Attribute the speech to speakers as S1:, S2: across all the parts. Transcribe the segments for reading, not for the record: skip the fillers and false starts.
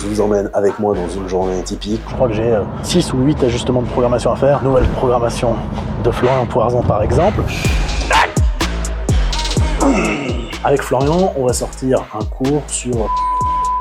S1: je vous emmène avec moi dans une journée typique. Je crois que j'ai 6 ou 8 ajustements de programmation à faire. Nouvelle programmation de Florian Poirzon par exemple. Avec Florian, on va sortir un cours sur...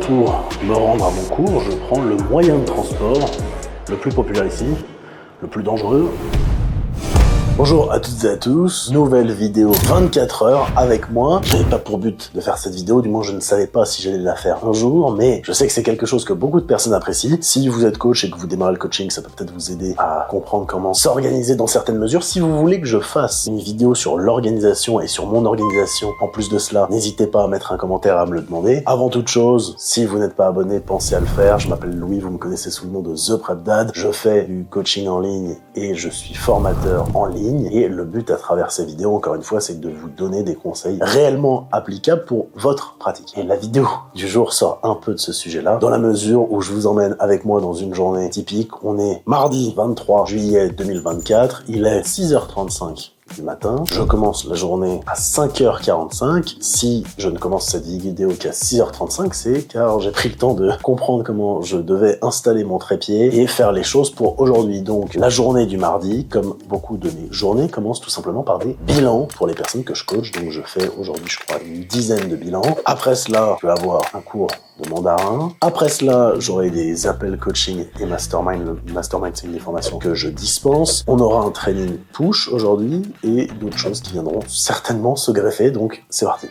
S1: Pour me rendre à mon cours, je prends le moyen de transport le plus populaire ici, le plus dangereux. Bonjour à toutes et à tous, nouvelle vidéo 24 heures avec moi. J'avais pas pour but de faire cette vidéo, du moins je ne savais pas si j'allais la faire un jour, mais je sais que c'est quelque chose que beaucoup de personnes apprécient. Si vous êtes coach et que vous démarrez le coaching, ça peut peut-être vous aider à comprendre comment s'organiser dans certaines mesures. Si vous voulez que je fasse une vidéo sur l'organisation et sur mon organisation, en plus de cela, n'hésitez pas à mettre un commentaire à me le demander. Avant toute chose, si vous n'êtes pas abonné, pensez à le faire. Je m'appelle Louis, vous me connaissez sous le nom de The Prep Dad. Je fais du coaching en ligne et je suis formateur en ligne. Et le but à travers ces vidéos, encore une fois, c'est de vous donner des conseils réellement applicables pour votre pratique. Et la vidéo du jour sort un peu de ce sujet-là, dans la mesure où je vous emmène avec moi dans une journée typique. On est mardi 23 juillet 2024, il est 6h35 du matin. Je commence la journée à 5h45. Si je ne commence cette vidéo qu'à 6h35, c'est car j'ai pris le temps de comprendre comment je devais installer mon trépied et faire les choses pour aujourd'hui. Donc, la journée du mardi, comme beaucoup de mes journées, commence tout simplement par des bilans pour les personnes que je coach. Donc, je fais aujourd'hui, je crois, une dizaine de bilans. Après cela, je vais avoir un cours de mandarin. Après cela, j'aurai des appels coaching et mastermind. Le mastermind, c'est une des formations que je dispense. On aura un training push aujourd'hui et d'autres choses qui viendront certainement se greffer. Donc, c'est parti.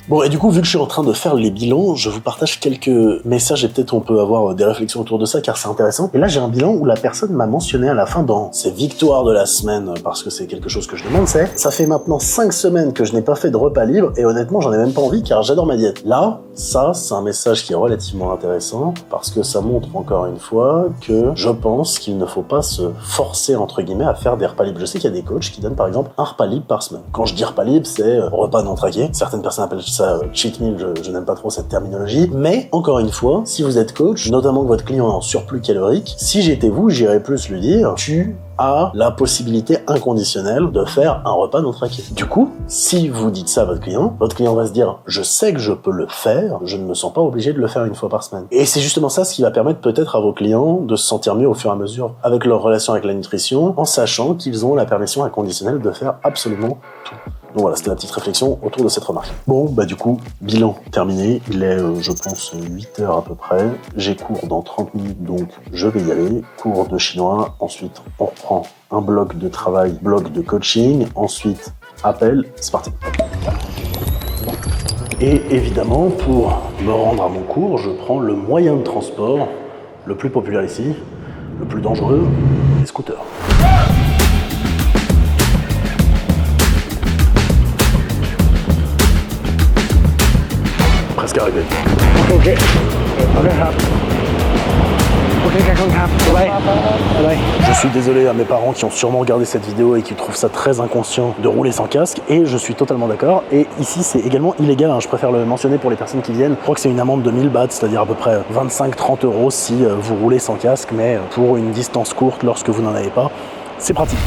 S1: Bon, et du coup, vu que je suis en train de faire les bilans, je vous partage quelques messages et peut-être on peut avoir des réflexions autour de ça car c'est intéressant. Et là, j'ai un bilan où la personne m'a mentionné à la fin dans ses victoires de la semaine, parce que c'est quelque chose que je demande, c'est ça fait maintenant 5 semaines que je n'ai pas fait de repas libre et honnêtement, j'en ai même pas envie car j'adore ma diète. Là, ça, c'est un message qui est relativement intéressant parce que ça montre encore une fois que je pense qu'il ne faut pas se forcer, entre guillemets, à faire des repas libres. Je sais qu'il y a des coachs qui donnent par exemple un repas libre par semaine. Quand je dis repas libre, c'est repas non traqué. Certaines personnes appellent ça cheat meal, je n'aime pas trop cette terminologie, mais encore une fois, si vous êtes coach, notamment que votre client est en surplus calorique, si j'étais vous, j'irais plus lui dire, tu as la possibilité inconditionnelle de faire un repas non traqué. Du coup, si vous dites ça à votre client va se dire, je sais que je peux le faire, je ne me sens pas obligé de le faire une fois par semaine. Et c'est justement ça ce qui va permettre peut-être à vos clients de se sentir mieux au fur et à mesure avec leur relation avec la nutrition, en sachant qu'ils ont la permission inconditionnelle de faire absolument tout. Donc voilà, c'était la petite réflexion autour de cette remarque. Bon, bah du coup, bilan terminé. Il est, je pense, 8h à peu près. J'ai cours dans 30 minutes, donc je vais y aller. Cours de chinois. Ensuite, on reprend un bloc de travail, bloc de coaching. Ensuite, appel. C'est parti. Et évidemment, pour me rendre à mon cours, je prends le moyen de transport le plus populaire ici, le plus dangereux, les scooters. Presque arrivé.
S2: Ok.
S1: Je suis désolé à mes parents qui ont sûrement regardé cette vidéo et qui trouvent ça très inconscient de rouler sans casque, et je suis totalement d'accord. Et ici, c'est également illégal, hein. Je préfère le mentionner pour les personnes qui viennent. Je crois que c'est une amende de 1000 bahts, c'est-à-dire à peu près 25-30 € si vous roulez sans casque, mais pour une distance courte, lorsque vous n'en avez pas, c'est pratique.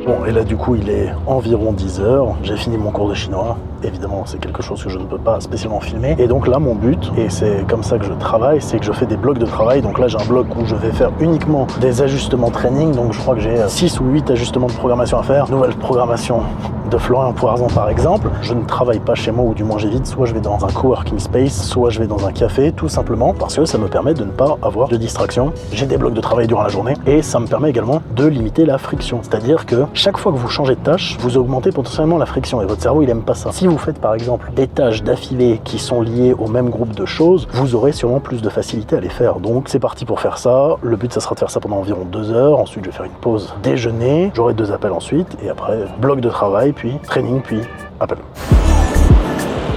S1: Bon, et là du coup il est environ 10h, j'ai fini mon cours de chinois, évidemment c'est quelque chose que je ne peux pas spécialement filmer, et donc là mon but, et c'est comme ça que je travaille, c'est que je fais des blocs de travail. Donc là j'ai un bloc où je vais faire uniquement des ajustements training, donc je crois que j'ai 6 ou 8 ajustements de programmation à faire. Nouvelle programmation de Florian Poirzon par exemple. Je ne travaille pas chez moi, ou du moins j'évite, soit je vais dans un coworking space, soit je vais dans un café, tout simplement parce que ça me permet de ne pas avoir de distraction. J'ai des blocs de travail durant la journée, et ça me permet également de limiter la friction, c'est-à-dire que chaque fois que vous changez de tâche, vous augmentez potentiellement la friction, et votre cerveau il aime pas ça. Si vous faites par exemple des tâches d'affilée qui sont liées au même groupe de choses, vous aurez sûrement plus de facilité à les faire. Donc c'est parti pour faire ça. Le but ça sera de faire ça pendant environ 2 heures. Ensuite je vais faire une pause déjeuner, j'aurai 2 appels ensuite, et après bloc de travail, puis training, puis appel.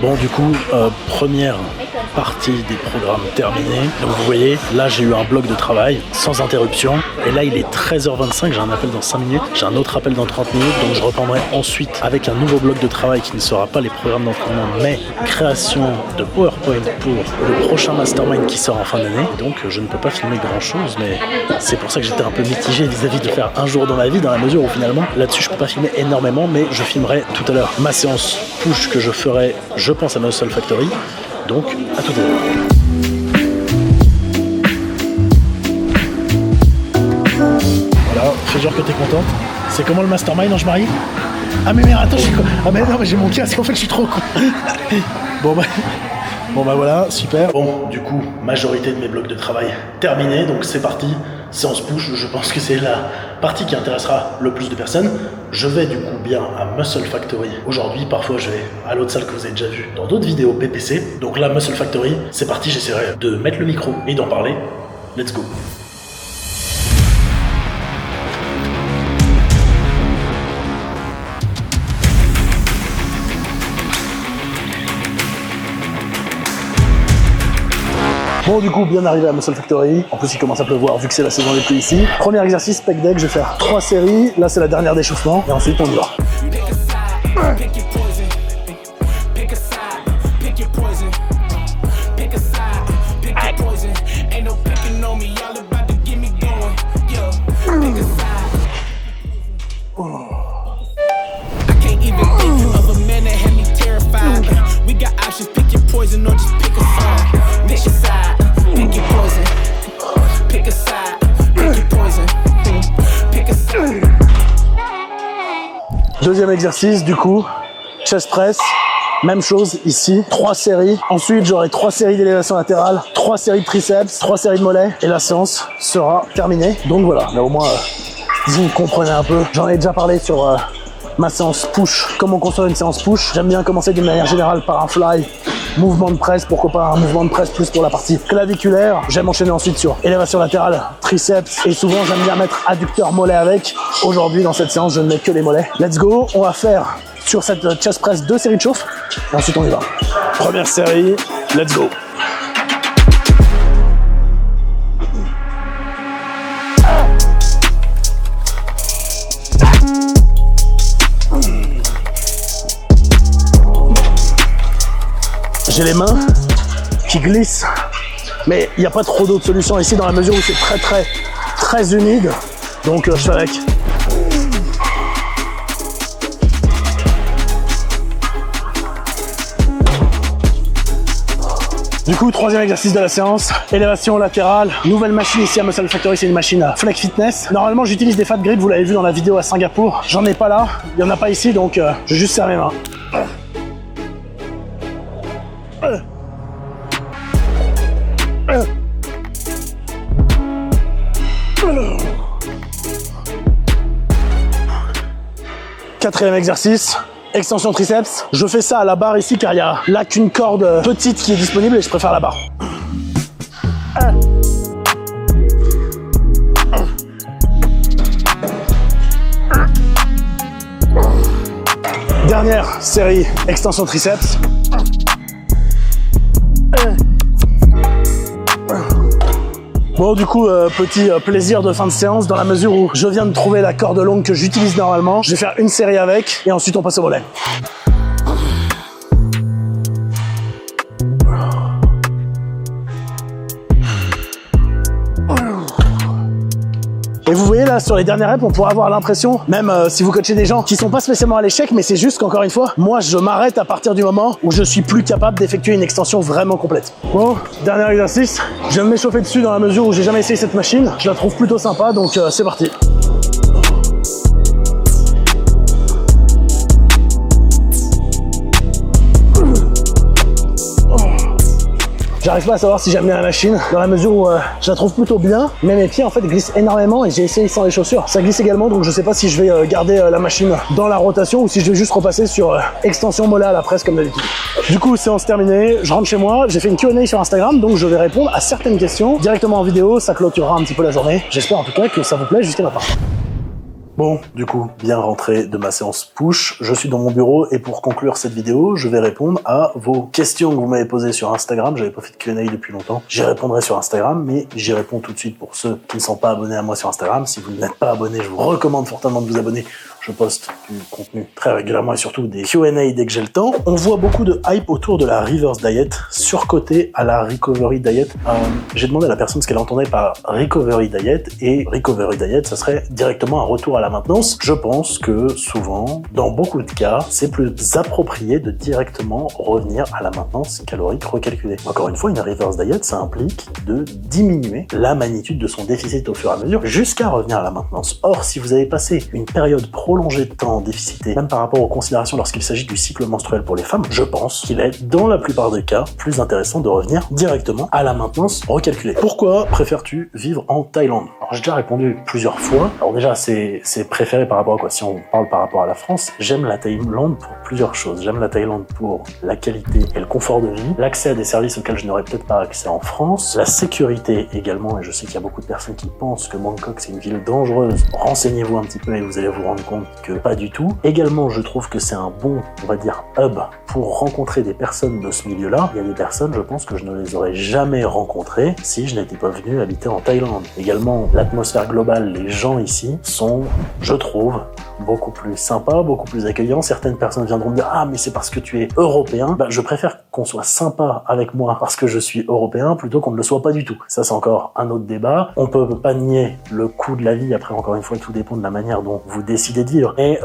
S1: Bon, du coup, première partie des programmes terminée. Donc vous voyez, là j'ai eu un bloc de travail sans interruption. Et là il est 13h25, j'ai un appel dans 5 minutes, j'ai un autre appel dans 30 minutes. Donc je reprendrai ensuite avec un nouveau bloc de travail qui ne sera pas les programmes d'entraînement, mais création de PowerPoint pour le prochain Mastermind qui sort en fin d'année. Donc je ne peux pas filmer grand chose, mais c'est pour ça que j'étais un peu mitigé vis-à-vis de faire un jour dans ma vie, dans la mesure où finalement là-dessus je peux pas filmer énormément, mais je filmerai tout à l'heure ma séance push que je ferai, je pense, à Muscle Factory. Donc à tout à l'heure. Voilà, fais genre que t'es contente. C'est comment le Mastermind, Ange-Marie? Ah mais attends, je suis quoi? Ah mais non, mais j'ai mon casque, en fait je suis trop con. Bon bah voilà, super. Bon, du coup, majorité de mes blocs de travail terminés, donc c'est parti. Séance push, je pense que c'est la partie qui intéressera le plus de personnes. Je vais du coup bien à Muscle Factory aujourd'hui. Parfois je vais à l'autre salle que vous avez déjà vu dans d'autres vidéos PPC. Donc là, Muscle Factory, c'est parti, j'essaierai de mettre le micro et d'en parler. Let's go. Bon, du coup, bien arrivé à Muscle Factory. En plus, il commence à pleuvoir vu que c'est la saison des pluies ici. Premier exercice, pec deck, je vais faire 3 séries. Là, c'est la dernière d'échauffement. Et ensuite, on y va. Deuxième exercice, du coup, chest press, même chose ici, 3 séries. Ensuite, j'aurai 3 séries d'élévation latérale, 3 séries de triceps, 3 séries de mollets et la séance sera terminée. Donc voilà, là au moins, vous comprenez un peu. J'en ai déjà parlé sur ma séance push, comment construire une séance push. J'aime bien commencer d'une manière générale par un fly, mouvement de presse, pourquoi pas un mouvement de presse plus pour la partie claviculaire. J'aime enchaîner ensuite sur élévation latérale, triceps et souvent j'aime bien mettre adducteur mollet avec. Aujourd'hui dans cette séance je ne mets que les mollets. Let's go, on va faire sur cette chest press 2 séries de chauffe et ensuite on y va. Première série, let's go. J'ai les mains qui glissent, mais il n'y a pas trop d'autres solutions ici dans la mesure où c'est très humide, donc je fais avec. Du coup, troisième exercice de la séance, élévation latérale, nouvelle machine ici à Muscle Factory, c'est une machine Flex Fitness. Normalement, j'utilise des fat grips, vous l'avez vu dans la vidéo à Singapour. J'en ai pas là, il n'y en a pas ici, donc je vais juste serrer mes mains. Quatrième exercice, extension triceps. Je fais ça à la barre ici car il y a là qu'une corde petite qui est disponible et je préfère la barre. Dernière série, extension triceps. Bon, du coup, petit plaisir de fin de séance dans la mesure où je viens de trouver la corde longue que j'utilise normalement. Je vais faire une série avec et ensuite on passe au volet. Et vous voyez là sur les dernières reps, on pourrait avoir l'impression, même si vous coachez des gens qui sont pas spécialement à l'échec, mais c'est juste qu'encore une fois, moi je m'arrête à partir du moment où je suis plus capable d'effectuer une extension vraiment complète. Bon, dernier exercice, je viens de m'échauffer dessus dans la mesure où j'ai jamais essayé cette machine. Je la trouve plutôt sympa, donc c'est parti. J'arrive pas à savoir si j'aime bien la machine, dans la mesure où je la trouve plutôt bien, mais mes pieds en fait glissent énormément et j'ai essayé sans les chaussures. Ça glisse également, donc je sais pas si je vais garder la machine dans la rotation ou si je vais juste repasser sur extension mollet à la presse comme d'habitude. Du coup, séance terminée, je rentre chez moi, j'ai fait une Q&A sur Instagram, donc je vais répondre à certaines questions directement en vidéo, ça clôturera un petit peu la journée. J'espère en tout cas que ça vous plaît jusqu'à la fin. Bon, du coup, bien rentré de ma séance push, je suis dans mon bureau et pour conclure cette vidéo, je vais répondre à vos questions que vous m'avez posées sur Instagram. J'avais pas fait de Q&A depuis longtemps. J'y répondrai sur Instagram, mais j'y réponds tout de suite pour ceux qui ne sont pas abonnés à moi sur Instagram. Si vous n'êtes pas abonné, je vous recommande fortement de vous abonner. Je poste du contenu très régulièrement et surtout des Q&A dès que j'ai le temps. On voit beaucoup de hype autour de la reverse diet, surcotée à la recovery diet. J'ai demandé à la personne ce qu'elle entendait par recovery diet, et recovery diet, ça serait directement un retour à la maintenance. Je pense que souvent, dans beaucoup de cas, c'est plus approprié de directement revenir à la maintenance calorique recalculée. Encore une fois, une reverse diet, ça implique de diminuer la magnitude de son déficit au fur et à mesure jusqu'à revenir à la maintenance. Or, si vous avez passé une période prolongée de temps déficité, même par rapport aux considérations lorsqu'il s'agit du cycle menstruel pour les femmes, je pense qu'il est, dans la plupart des cas, plus intéressant de revenir directement à la maintenance recalculée. Pourquoi préfères-tu vivre en Thaïlande? Alors, j'ai déjà répondu plusieurs fois. Alors déjà, c'est préféré par rapport à quoi? Si on parle par rapport à la France, j'aime la Thaïlande pour plusieurs choses. J'aime la Thaïlande pour la qualité et le confort de vie, l'accès à des services auxquels je n'aurais peut-être pas accès en France, la sécurité également, et je sais qu'il y a beaucoup de personnes qui pensent que Bangkok c'est une ville dangereuse. Renseignez-vous un petit peu et vous allez vous rendre compte que pas du tout. Également, je trouve que c'est un bon, on va dire, hub pour rencontrer des personnes de ce milieu-là. Il y a des personnes, je pense, que je ne les aurais jamais rencontrées si je n'étais pas venu habiter en Thaïlande. Également, l'atmosphère globale, les gens ici sont, je trouve, beaucoup plus sympas, beaucoup plus accueillants. Certaines personnes viendront me dire « Ah, mais c'est parce que tu es européen ». Bah, je préfère qu'on soit sympa avec moi parce que je suis européen plutôt qu'on ne le soit pas du tout. Ça, c'est encore un autre débat. On peut pas nier le coût de la vie. Après, encore une fois, tout dépend de la manière dont vous décidez de vivre. Et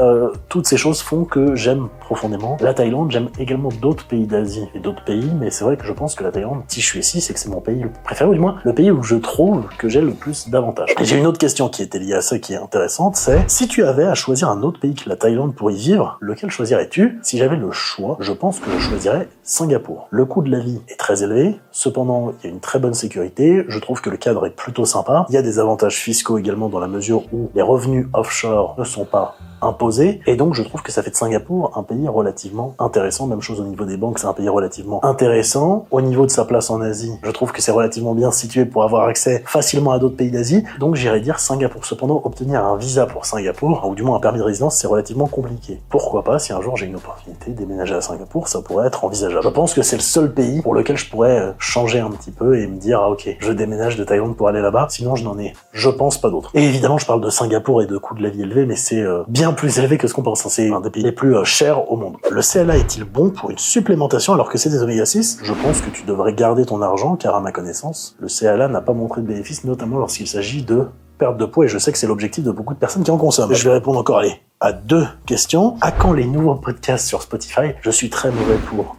S1: toutes ces choses font que j'aime profondément la Thaïlande. J'aime également d'autres pays d'Asie et d'autres pays, mais c'est vrai que je pense que la Thaïlande, si je suis ici, c'est que c'est mon pays le préféré, ou du moins le pays où je trouve que j'ai le plus d'avantages. Et j'ai une autre question qui était liée à ça, qui est intéressante, c'est si tu avais à choisir un autre pays que la Thaïlande pour y vivre, lequel choisirais-tu? Si j'avais le choix, je pense que je choisirais Singapour. Le coût de la vie est très élevé, cependant il y a une très bonne sécurité, je trouve que le cadre est plutôt sympa, il y a des avantages fiscaux également dans la mesure où les revenus offshore ne sont pas imposés, et donc je trouve que ça fait de Singapour un pays relativement intéressant. Même chose au niveau des banques, c'est un pays relativement intéressant. Au niveau de sa place en Asie, je trouve que c'est relativement bien situé pour avoir accès facilement à d'autres pays d'Asie, donc j'irais dire Singapour. Cependant, obtenir un visa pour Singapour, ou du moins un permis de résidence, c'est relativement compliqué. Pourquoi pas, si un jour j'ai une opportunité de déménager à Singapour, ça pourrait être envisageable. Je pense que c'est le seul pays pour lequel je pourrais changer un petit peu et me dire ah ok, je déménage de Thaïlande pour aller là-bas, sinon je n'en ai, je pense, pas d'autres. Et évidemment, je parle de Singapour et de coût de la vie élevé, mais c'est bien plus élevé que ce qu'on pense. C'est un des pays les plus chers au monde. Le CLA est-il bon pour une supplémentation alors que c'est des oméga 6? Je pense que tu devrais garder ton argent, car à ma connaissance, le CLA n'a pas montré de bénéfices, notamment lorsqu'il s'agit de perte de poids, et je sais que c'est l'objectif de beaucoup de personnes qui en consomment. Je vais répondre encore, allez, à 2 questions. À quand les nouveaux podcasts sur Spotify? Je suis très mauvais pour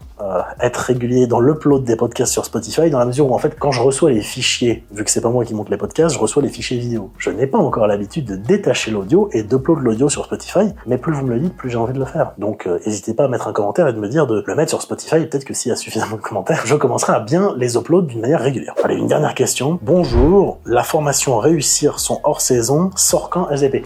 S1: être régulier dans l'upload des podcasts sur Spotify, dans la mesure où en fait quand je reçois les fichiers, vu que c'est pas moi qui monte les podcasts, je reçois les fichiers vidéo. Je n'ai pas encore l'habitude de détacher l'audio et d'upload l'audio sur Spotify, mais plus vous me le dites, plus j'ai envie de le faire. Donc n'hésitez pas à mettre un commentaire et de me dire de le mettre sur Spotify, et peut-être que s'il y a suffisamment de commentaires, je commencerai à bien les upload d'une manière régulière. Allez, une dernière question. Bonjour, la formation Réussir son hors-saison sort quand SVP?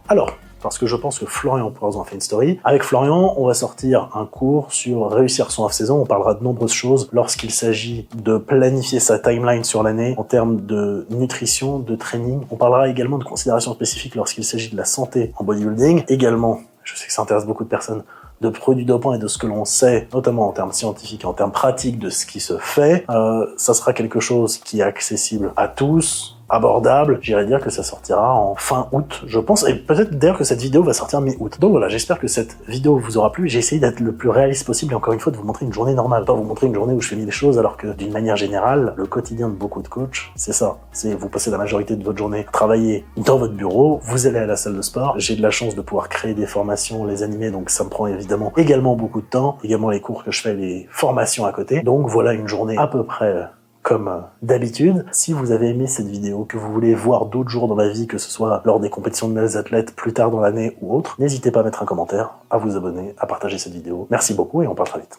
S1: Alors, parce que je pense que Florian pourra en faire une story. Avec Florian, on va sortir un cours sur réussir son off-saison. On parlera de nombreuses choses lorsqu'il s'agit de planifier sa timeline sur l'année en termes de nutrition, de training. On parlera également de considérations spécifiques lorsqu'il s'agit de la santé en bodybuilding. Également, je sais que ça intéresse beaucoup de personnes, de produits dopants et de ce que l'on sait, notamment en termes scientifiques et en termes pratiques de ce qui se fait. Ça sera quelque chose qui est accessible à tous, abordable. J'irais dire que ça sortira en fin août, je pense, et peut-être d'ailleurs que cette vidéo va sortir mi-août. Donc voilà, j'espère que cette vidéo vous aura plu. J'ai essayé d'être le plus réaliste possible et encore une fois de vous montrer une journée normale, pas vous montrer une journée où je fais mille choses, alors que d'une manière générale, le quotidien de beaucoup de coachs, c'est ça. C'est vous passez la majorité de votre journée à travailler dans votre bureau, vous allez à la salle de sport. J'ai de la chance de pouvoir créer des formations, les animer, donc ça me prend évidemment également beaucoup de temps, également les cours que je fais, les formations à côté. Donc voilà une journée à peu près comme d'habitude. Si vous avez aimé cette vidéo, que vous voulez voir d'autres jours dans ma vie, que ce soit lors des compétitions de mes athlètes plus tard dans l'année ou autre, n'hésitez pas à mettre un commentaire, à vous abonner, à partager cette vidéo. Merci beaucoup et on parle très vite.